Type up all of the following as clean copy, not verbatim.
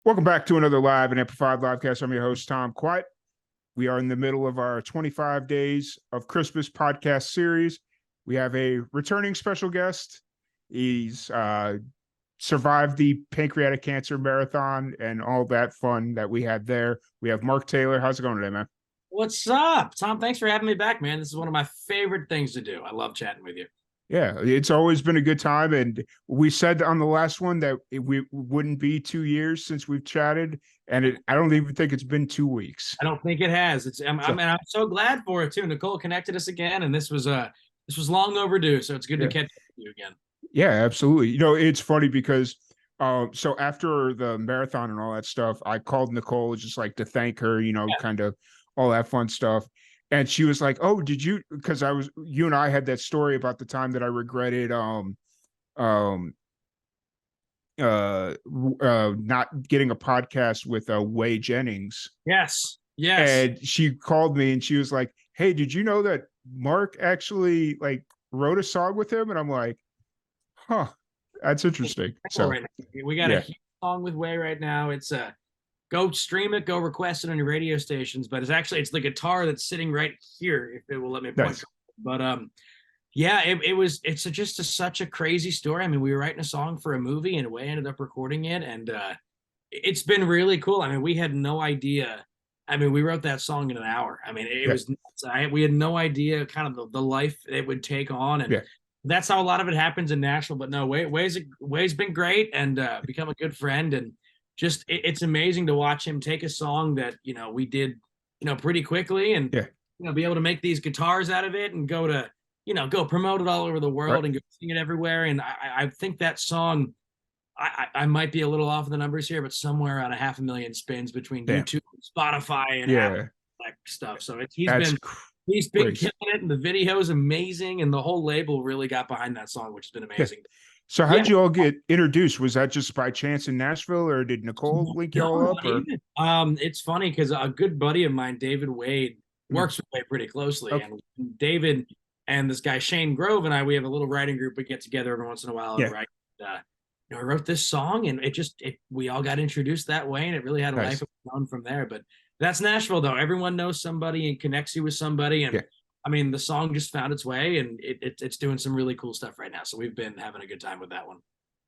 Welcome back to another live and amplified livecast. I'm your host, Tom Quite. We are in the middle of our 25 Days of Christmas podcast series. We have a returning special guest. He's survived the pancreatic cancer marathon and all that fun that we had there. We have Mark Taylor. How's it going today, man? What's up, Tom? Thanks for having me back, man. This is one of my favorite things to do. I love chatting with you. Yeah, it's always been a good time. And we said on the last one that we wouldn't be 2 years since we've chatted. And I don't even think it's been 2 weeks. I don't think it has. I'm so glad for it too. Nicole connected us again, and this was long overdue. So it's good to catch up with you again. Yeah, absolutely. You know, it's funny because so after the marathon and all that stuff, I called Nicole just like to thank her, kind of all that fun stuff. And she was like, "Oh, did you?" Because you and I had that story about the time that I regretted not getting a podcast with Way Jennings. Yes. And she called me and she was like, "Hey, did you know that Mark actually like wrote a song with him?" And I'm like, "Huh, that's interesting." So right now. We got a huge song with Way right now. It's go stream it, go request it on your radio stations. But it's the guitar that's sitting right here, if it will let me point. Nice. But it's just such a crazy story. I mean, we were writing a song for a movie, and Way ended up recording it, and it's been really cool. I mean, we had no idea. I mean, we wrote that song in an hour. I mean, it was nuts. We had no idea kind of the life it would take on, and that's how a lot of it happens in Nashville. But no, Way's been great and become a good friend, and just it's amazing to watch him take a song that we did pretty quickly and be able to make these guitars out of it and go promote it all over the world and go sing it everywhere. And I think that song, I might be a little off of the numbers here, but somewhere around 500,000 spins between YouTube, Spotify, and Apple stuff. So he's been killing it, and the video is amazing, and the whole label really got behind that song, which has been amazing. So how'd you all get introduced? Was that just by chance in Nashville, or did Nicole link you all up? Or? It's funny because a good buddy of mine, David Wade, works with Wade pretty closely. Okay. And David and this guy, Shane Grove, and we have a little writing group. We get together every once in a while and write. I wrote this song, and we all got introduced that way, and it really had a life on from there. But that's Nashville, though. Everyone knows somebody and connects you with somebody. And I mean, the song just found its way, and it's doing some really cool stuff right now. So we've been having a good time with that one.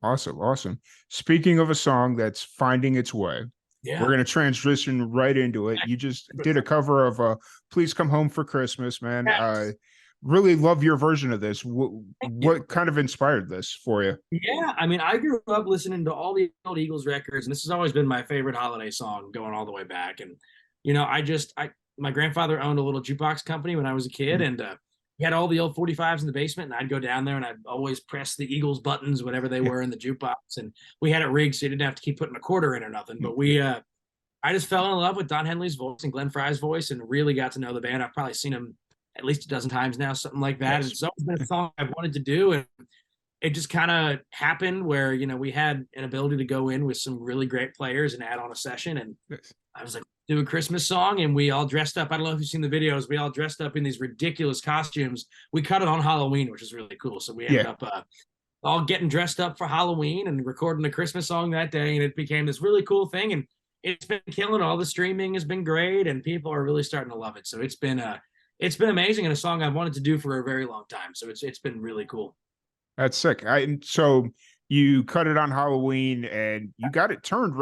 Awesome. Speaking of a song that's finding its way, we're going to transition right into it. You just did a cover of Please Come Home for Christmas, man. Yes. Really love your version of this. What kind of inspired this for you? Yeah, I mean, I grew up listening to all the old Eagles records, and this has always been my favorite holiday song going all the way back. And, my grandfather owned a little jukebox company when I was a kid, and he had all the old 45s in the basement, and I'd go down there and I'd always press the Eagles buttons, whatever they were in the jukebox. And we had it rigged so you didn't have to keep putting a quarter in or nothing. But I just fell in love with Don Henley's voice and Glenn Frey's voice and really got to know the band. I've probably seen them at least a dozen times now, something like that. Yes. And it's always been a song I've wanted to do. And it just kind of happened where, we had an ability to go in with some really great players and add on a session. And I was like, do a Christmas song. And we all dressed up. I don't know if you've seen the videos. We all dressed up in these ridiculous costumes. We cut it on Halloween, which is really cool. So we ended up all getting dressed up for Halloween and recording a Christmas song that day. And it became this really cool thing. And it's been killing. All the streaming has been great. And people are really starting to love it. So it's been amazing, and a song I've wanted to do for a very long time. So it's been really cool. That's sick. So you cut it on Halloween, and you got it turned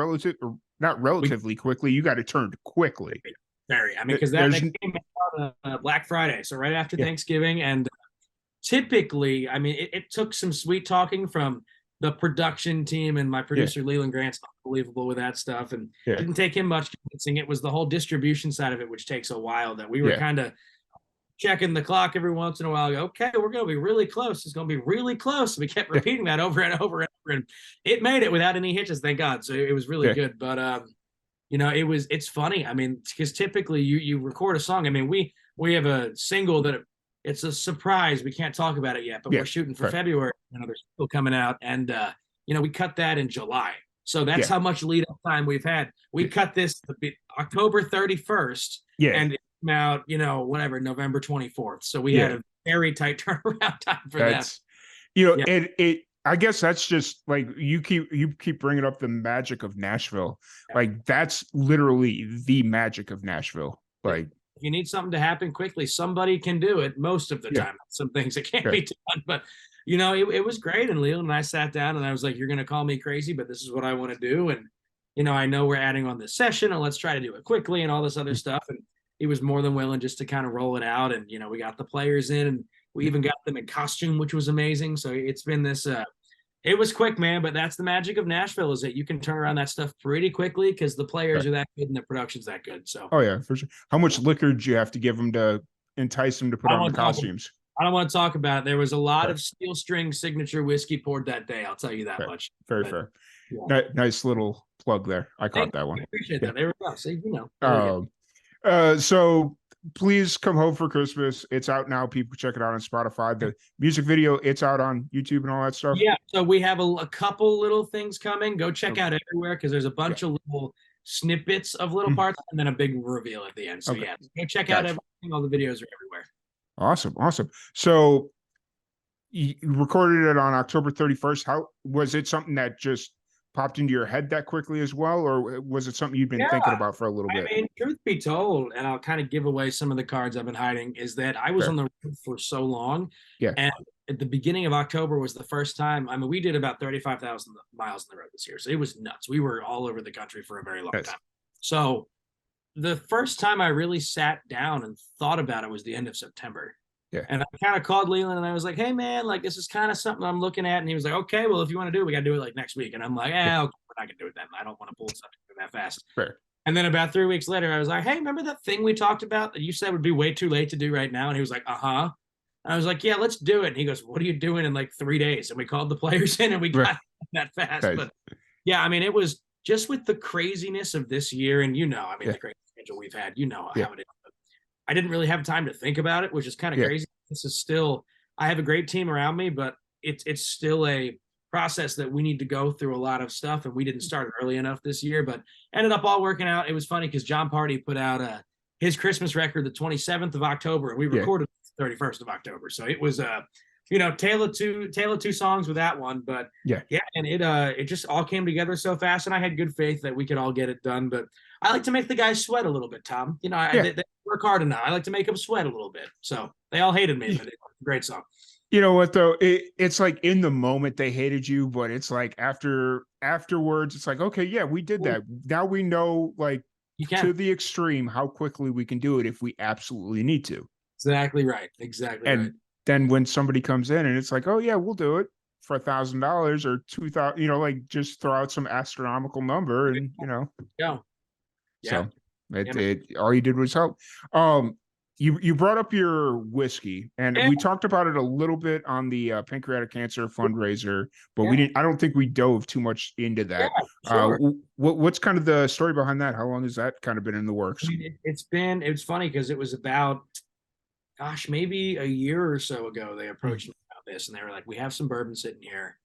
not relatively quickly. You got it turned quickly. Very. I mean, because that came out Black Friday, so right after Thanksgiving. And typically, I mean, it took some sweet talking from the production team, and my producer Leland Grant's unbelievable with that stuff, and it didn't take him much convincing. It was the whole distribution side of it, which takes a while. That we were kind of checking the clock every once in a while. Okay, we're going to be really close. It's going to be really close. We kept repeating that over and over and over, and it made it without any hitches, thank God. So it was really good. But it's funny. I mean, because typically you record a song. I mean, we have a single that it's a surprise. We can't talk about it yet, but we're shooting for February. Another single coming out, and we cut that in July. So that's how much lead up time we've had. We cut this October 31st, and out, November 24th. So we had a very tight turnaround time for that. And I guess that's just like you keep bringing up the magic of Nashville. Yeah. Like that's literally the magic of Nashville. Yeah. Like If you need something to happen quickly, somebody can do it most of the yeah, time. Some things that can't yeah, be done, but it was great. And Leland and I sat down and I was like, you're going to call me crazy, but this is what I want to do. And, I know we're adding on this session and let's try to do it quickly and all this other stuff. And he was more than willing just to kind of roll it out. And, we got the players in and we even got them in costume, which was amazing. So it's been this, it was quick, man, but that's the magic of Nashville is that you can turn around that stuff pretty quickly because the players right. are that good and the production's that good. So, Oh yeah, for sure. How much liquor do you have to give them to entice them to put I don't on the want to talk. costumes? I don't want to talk about it. There was a lot Fair, of steel string signature whiskey poured that day. I'll tell you that fair, much. very But, fair. yeah. Nice little plug there. I caught that I one. appreciate Yeah. that. There we go. See, there we go. So please come home for Christmas. It's out now. People check it out on Spotify. The music video, it's out on YouTube and all that stuff. Yeah. So we have a couple little things coming. Go check Okay. out everywhere because there's a bunch of little snippets of little parts and then a big reveal at the end. So Okay. yeah, go check out Gotcha. everything. All the videos are everywhere. Awesome. So you recorded it on October 31st. How was it something that just popped into your head that quickly as well, or was it something you'd been thinking about for a little bit? I mean, truth be told, and I'll kind of give away some of the cards I've been hiding, is that I was Fair. on the road for so long. Yeah. And at the beginning of October was the first time. I mean, we did about 35,000 miles on the road this year. So it was nuts. We were all over the country for a very long time. So the first time I really sat down and thought about it was the end of September. Yeah. And I kind of called Leland and I was like, hey, man, like this is kind of something I'm looking at. And he was like, okay, well, if you want to do it, we got to do it like next week. And I'm like, okay, we're not going to do it then. I don't want to pull something that fast. Fair. And then about 3 weeks later, I was like, hey, remember that thing we talked about that you said would be way too late to do right now? And he was like, uh-huh. And I was like, yeah, let's do it. And he goes, what are you doing in like 3 days? And we called the players in and we got that fast. Right. But yeah, I mean, it was just with the craziness of this year. And the crazy schedule we've had, how it is. But I didn't really have time to think about it, which is kind of crazy. This is still, I have a great team around me, but it's still a process that we need to go through a lot of stuff. And we didn't start early enough this year, but ended up all working out. It was funny because John Party put out his Christmas record the 27th of October, and we recorded the 31st of October. So it was tale of two songs with that one. But and it just all came together so fast, and I had good faith that we could all get it done. But I like to make the guys sweat a little bit, Tom. They work hard enough. I like to make them sweat a little bit. So they all hated me, but it was a great song. You know what though? It's like in the moment they hated you, but it's like afterwards, it's like, okay, yeah, we did that. Now we know like to the extreme how quickly we can do it if we absolutely need to. Exactly right. And then when somebody comes in and it's like, oh yeah, we'll do it for $1,000 or 2,000, like just throw out some astronomical number and So all you did was help. You brought up your whiskey, and we talked about it a little bit on the pancreatic cancer fundraiser, but we didn't. I don't think we dove too much into that. Sure. What's kind of the story behind that? How long has that kind of been in the works? It's funny because it was about, maybe a year or so ago. They approached me about this, and they were like, "We have some bourbon sitting here.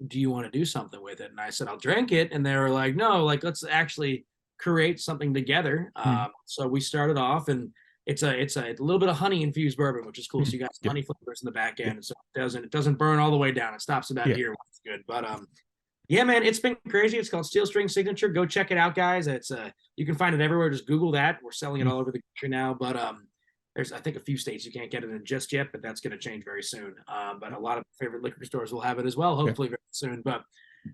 Do you want to do something with it?" And I said, "I'll drink it." And they were like, "No, like let's actually create something together." So we started off, and it's a little bit of honey infused bourbon, which is cool. So you got some honey flavors in the back end, so it doesn't burn all the way down. It stops about here, which is good. But yeah, man, it's been crazy. It's called Steel String Signature. Go check it out, guys. It's you can find it everywhere. Just Google that. We're selling it all over the country now. But there's I think a few states you can't get it in just yet, but that's going to change very soon. But a lot of favorite liquor stores will have it as well, hopefully very soon. But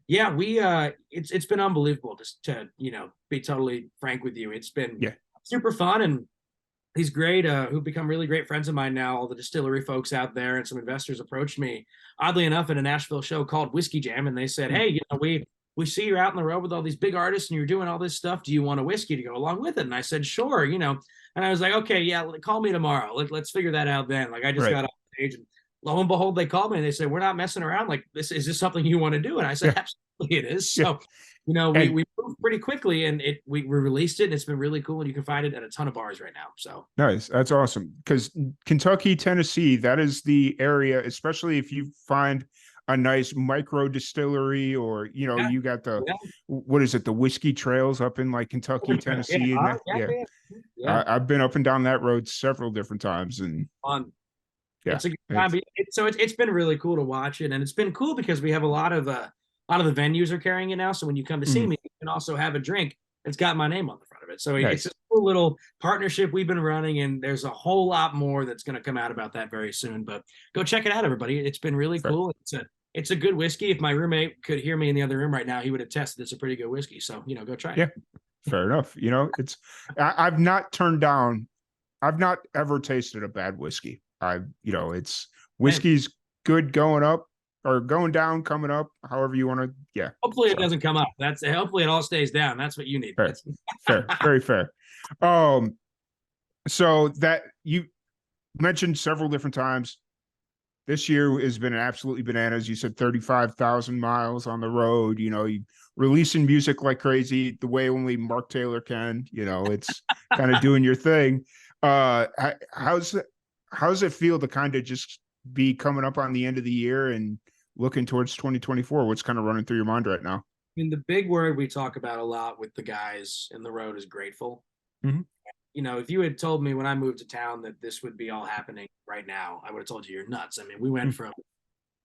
yeah, we it's been unbelievable just to be totally frank with you. It's been super fun, and these great who've become really great friends of mine now. All the distillery folks out there and some investors approached me, oddly enough, in a Nashville show called Whiskey Jam, and they said, "Hey, we see you're out on the road with all these big artists, and you're doing all this stuff. Do you want a whiskey to go along with it?" And I said, "Sure," And I was like, "Okay, yeah, call me tomorrow. Let's figure that out then." Like I just got off stage, and lo and behold, they called me and they said, "We're not messing around. Like is this something you want to do?" And I said, "Absolutely, it is." So, we moved pretty quickly, and we released it, and it's been really cool. And you can find it at a ton of bars right now. So nice, that's awesome. Because Kentucky, Tennessee, that is the area, especially if you find a nice micro distillery, or you got the what is it, the whiskey trails up in like Kentucky, Tennessee. I've been up and down that road several different times, and fun. Yeah. It's a good time. It's been really cool to watch it, and it's been cool because we have a lot of the venues are carrying it now. So when you come to see me, you can also have a drink. It's got my name on the front of it. So it's Nice. a cool little partnership we've been running, and there's a whole lot more that's going to come out about that very soon. But go check it out, everybody. It's been really cool. It's a good whiskey. If my roommate could hear me in the other room right now, he would attest that it's a pretty good whiskey. So go try it. Yeah, fair enough. I've not turned down. I've not ever tasted a bad whiskey. It's whiskey's good going up or going down, coming up, however you want to. Yeah. Hopefully it doesn't come up. Hopefully it all stays down. That's what you need. Fair, fair, very fair. So that you mentioned several different times. This year has been absolutely bananas. You said 35,000 miles on the road. You releasing music like crazy, the way only Mark Taylor can. It's kind of doing your thing. How's it feel to kind of just be coming up on the end of the year and looking towards 2024? What's kind of running through your mind right now? I mean, the big word we talk about a lot with the guys in the road is grateful. Mm-hmm. If you had told me when I moved to town that this would be all happening right now, I would have told you you're nuts. I mean, we went from,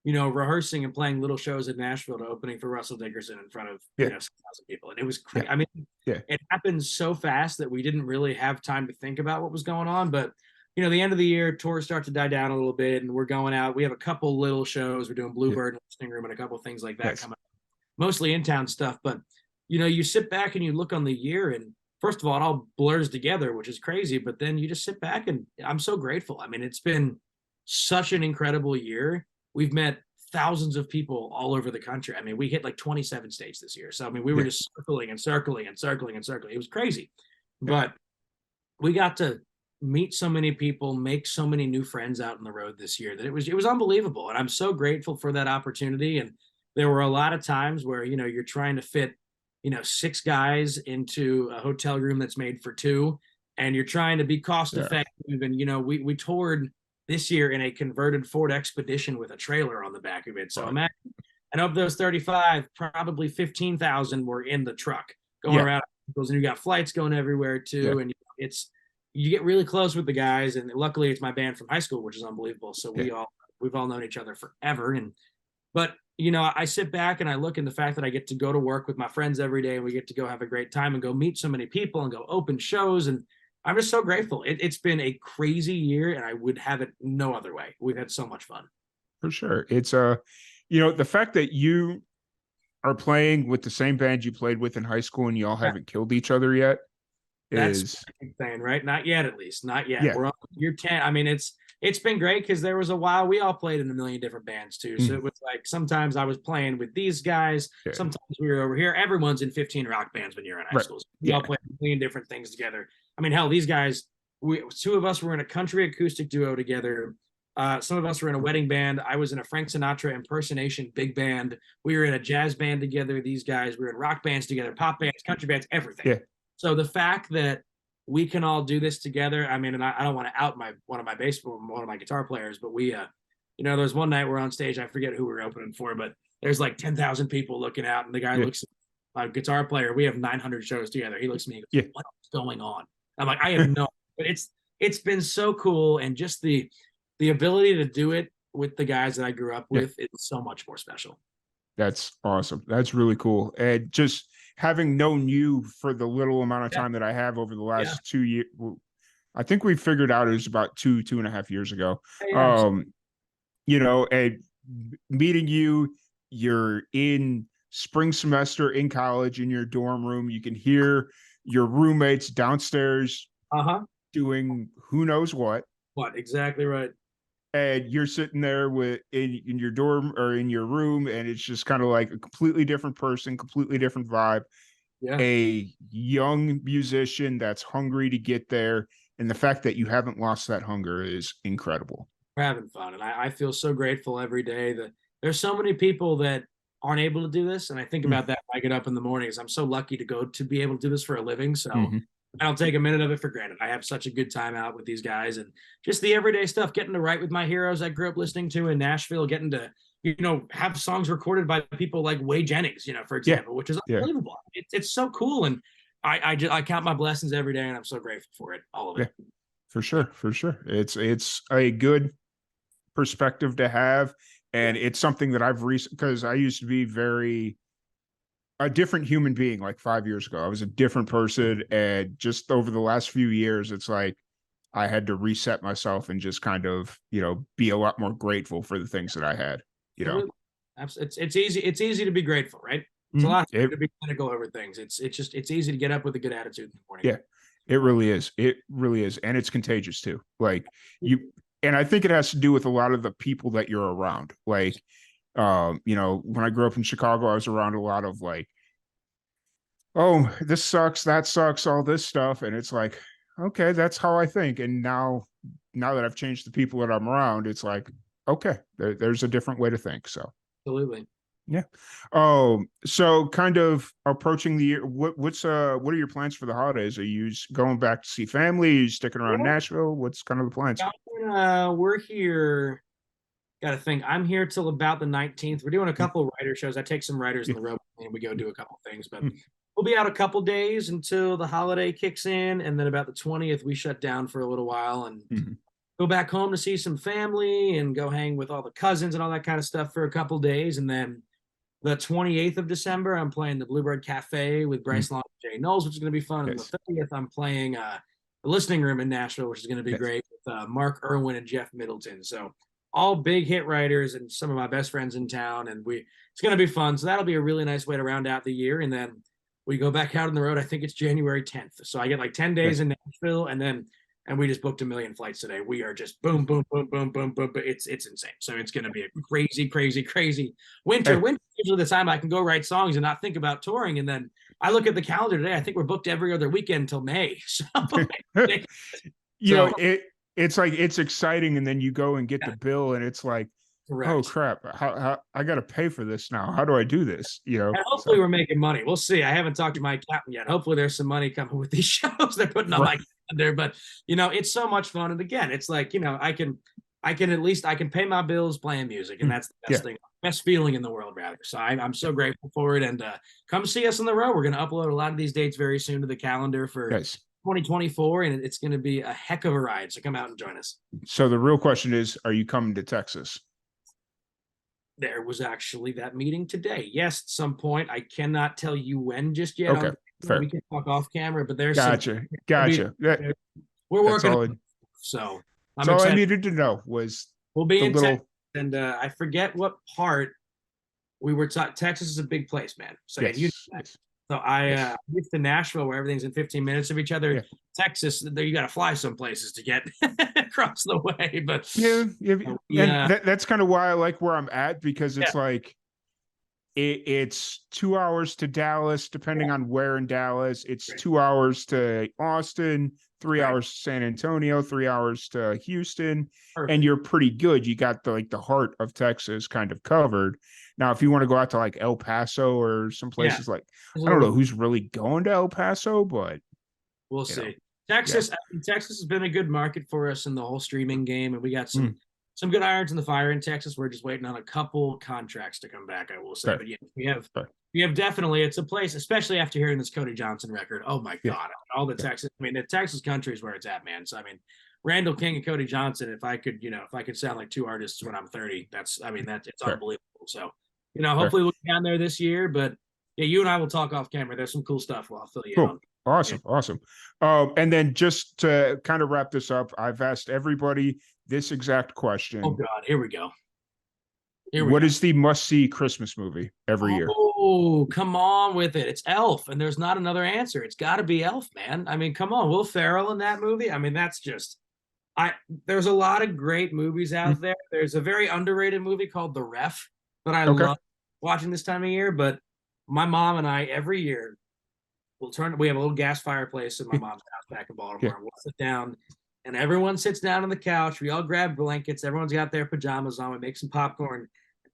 rehearsing and playing little shows in Nashville to opening for Russell Dickerson in front of 6,000 people, and it was crazy. I mean, it happened so fast that we didn't really have time to think about what was going on. But the end of the year, tours start to die down a little bit, and we're going out. We have a couple little shows. We're doing Bluebird and Listening Room and a couple things like that coming up, mostly in town stuff. But you sit back and you look on the year, and first of all, it all blurs together, which is crazy. But then you just sit back, and I'm so grateful. I mean, it's been such an incredible year. We've met thousands of people all over the country. I mean, we hit like 27 states this year. So, I mean, we were just circling and circling and circling and circling. It was crazy. But we got to meet so many people, make so many new friends out on the road this year that it was unbelievable. And I'm so grateful for that opportunity. And there were a lot of times where, you're trying to fit 6 guys into a hotel room that's made for 2, and you're trying to be cost effective. And, we toured this year in a converted Ford Expedition with a trailer on the back of it. So imagine, and of those 35, probably 15,000 were in the truck going around. And you got flights going everywhere too. And you get really close with the guys. And luckily it's my band from high school, which is unbelievable. So we've all known each other forever. But I sit back and I look in the fact that I get to go to work with my friends every day, and we get to go have a great time and go meet so many people and go open shows. And I'm just so grateful. It's been a crazy year, and I would have it no other way. We've had so much fun. For sure. It's the fact that you are playing with the same band you played with in high school and you all haven't killed each other yet. That's insane, right? Not yet, at least. Not yet. Yeah. We're on year 10. I mean, it's been great because there was a while we all played in a million different bands too. So it was like sometimes I was playing with these guys, sometimes we were over here. Everyone's in 15 rock bands when you're in high school. So we all played a million different things together. I mean, hell, these guys, 2 of us were in a country acoustic duo together. Some of us were in a wedding band. I was in a Frank Sinatra impersonation big band. We were in a jazz band together. These guys were in rock bands together, pop bands, country bands, everything. Yeah. So the fact that we can all do this together. I mean, and I don't want to out one of my guitar players, but we, there's one night we're on stage. I forget who we were opening for, but there's like 10,000 people looking out, and the guy looks at my guitar player. We have 900 shows together. He looks at me and goes, "What's going on?" I'm like, I have no, but it's been so cool, and just the ability to do it with the guys that I grew up with is so much more special. That's awesome. That's really cool. And just having known you for the little amount of time that I have over the last 2 years, I think we figured out it was about 2.5 years ago. And meeting you, you're in spring semester in college in your dorm room. You can hear your roommates downstairs doing who knows what. What? Exactly right. And you're sitting there in your dorm or in your room, and it's just kind of like a completely different person, completely different vibe. Yeah. A young musician that's hungry to get there. And the fact that you haven't lost that hunger is incredible. We're having fun. And I feel so grateful every day that there's so many people that aren't able to do this. And I think about that when I get up in the mornings. I'm so lucky to be able to do this for a living. So I don't take a minute of it for granted. I have such a good time out with these guys, and just the everyday stuff, getting to write with my heroes I grew up listening to in Nashville, getting to, have songs recorded by people like Wade Jennings, for example, which is unbelievable. It's so cool. And I count my blessings every day, and I'm so grateful for it. All of it. For sure. For sure. It's a good perspective to have. And it's something that I've because I used to be a different human being like 5 years ago. I was a different person. And just over the last few years, it's like I had to reset myself and just kind of, be a lot more grateful for the things that I had, It's easy. It's easy to be grateful, right? It's a lot to be cynical over things. It's easy to get up with a good attitude in the morning. Yeah, it really is. It really is. And it's contagious too. Like and I think it has to do with a lot of the people that you're around. Like, when I grew up in Chicago, I was around a lot of like, oh, this sucks, that sucks, all this stuff. And it's like, okay, that's how I think. And now that I've changed the people that I'm around, it's like, okay, there's a different way to think. So absolutely. Yeah. Oh, so kind of approaching the year. What are your plans for the holidays? Are you going back to see family? Are you sticking around Nashville? What's kind of the plans? We're here. Got to think. I'm here till about the 19th. We're doing a couple writer shows. I take some writers on the road and we go do a couple things, but we'll be out a couple days until the holiday kicks in, and then about the 20th we shut down for a little while and go back home to see some family and go hang with all the cousins and all that kind of stuff for a couple days, and then the 28th of December, I'm playing the Bluebird Cafe with Bryce Long and Jay Knowles, which is going to be fun. And the 30th, I'm playing the Listening Room in Nashville, which is going to be great with Mark Irwin and Jeff Middleton. So all big hit writers and some of my best friends in town. And it's going to be fun. So that'll be a really nice way to round out the year. And then we go back out on the road. I think it's January 10th. So I get like 10 days in Nashville, and we just booked 1 million flights today. We are just boom, boom, boom, boom, boom, boom. But it's insane. So it's going to be a crazy, crazy, crazy winter. Winter is usually the time I can go write songs and not think about touring. And then I look at the calendar today. I think we're booked every other weekend until May. So, it's like, it's exciting. And then you go and get the bill and it's like, oh crap, how I got to pay for this now. How do I do this? And hopefully we're making money. We'll see. I haven't talked to my accountant yet. Hopefully there's some money coming with these shows they're putting on my calendar. But it's so much fun. And again, it's like, I can pay my bills playing music, and that's the best thing, best feeling in the world, rather. So I'm so grateful for it. And come see us on the road. We're going to upload a lot of these dates very soon to the calendar for 2024, and it's going to be a heck of a ride. So come out and join us. So the real question is, are you coming to Texas? There was actually that meeting today. Yes, at some point. I cannot tell you when just yet. Okay, fair. We can talk off camera, but there's gotcha. We're working on it. So that's all I needed to know was we'll be in Texas, and I forget what part we were taught. Texas is a big place, man. So So I moved to Nashville, where everything's in 15 minutes of each other. Texas, there you got to fly some places to get across the way. But that's kind of why I like where I'm at, because it's like it's 2 hours to Dallas, depending on where in Dallas. It's 2 hours to Austin, 3 hours to San Antonio, 3 hours to Houston, and you're pretty good. You got the heart of Texas kind of covered. Now, if you want to go out to like El Paso or some places I don't know who's really going to El Paso, but we'll see. Texas has been a good market for us in the whole streaming game, and we got some good irons in the fire in Texas. We're just waiting on a couple contracts to come back, I will say. But we have definitely, it's a place, especially after hearing this Cody Johnson record. Oh my God, all the Texas. I mean, the Texas country is where it's at, man. So I mean, Randall King and Cody Johnson. If I could sound like two artists when I'm 30, it's unbelievable. So. Hopefully we'll get down there this year, but you and I will talk off camera. There's some cool stuff I'll fill you in on. Awesome. And then just to kind of wrap this up, I've asked everybody this exact question. Oh God, here we go. What is the must-see Christmas movie every year? Oh, come on with it. It's Elf, and there's not another answer. It's got to be Elf, man. I mean, come on. Will Ferrell in that movie? I mean, that's just... There's a lot of great movies out there. There's a very underrated movie called The Ref that I love watching this time of year, but my mom and I every year we have a little gas fireplace in my mom's house back in Baltimore. We'll sit down and everyone sits down on the couch. We all grab blankets. Everyone's got their pajamas on. We make some popcorn.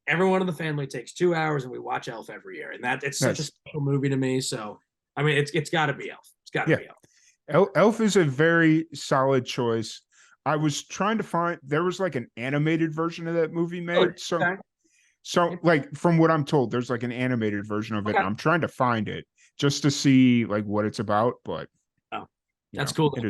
Everyone in the family takes 2 hours and we watch Elf every year. And it's such a special movie to me. So, I mean, it's got to be Elf. It's got to be Elf. Elf is a very solid choice. I was trying to find, there was like an animated version of that movie made. So like from what I'm told, there's like an animated version of it. And I'm trying to find it just to see like what it's about, but that's cool. It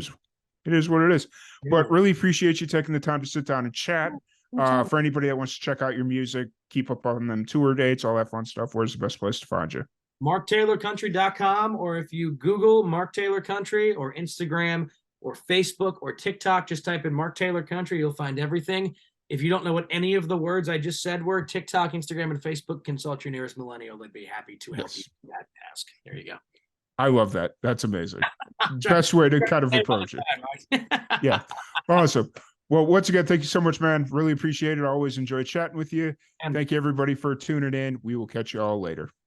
is what it is. But really appreciate you taking the time to sit down and chat. For anybody that wants to check out your music, keep up on them tour dates, all that fun stuff, where's the best place to find you? MarkTaylorCountry.com, or if you Google Mark Taylor Country or Instagram or Facebook or TikTok, just type in Mark Taylor Country, you'll find everything. If you don't know what any of the words I just said were, TikTok, Instagram, and Facebook, consult your nearest millennial. They'd be happy to help you with that task. There you go. I love that. That's amazing. Best way to kind of approach it. Yeah. Awesome. Well, once again, thank you so much, man. Really appreciate it. I always enjoy chatting with you. Thank you, everybody, for tuning in. We will catch you all later.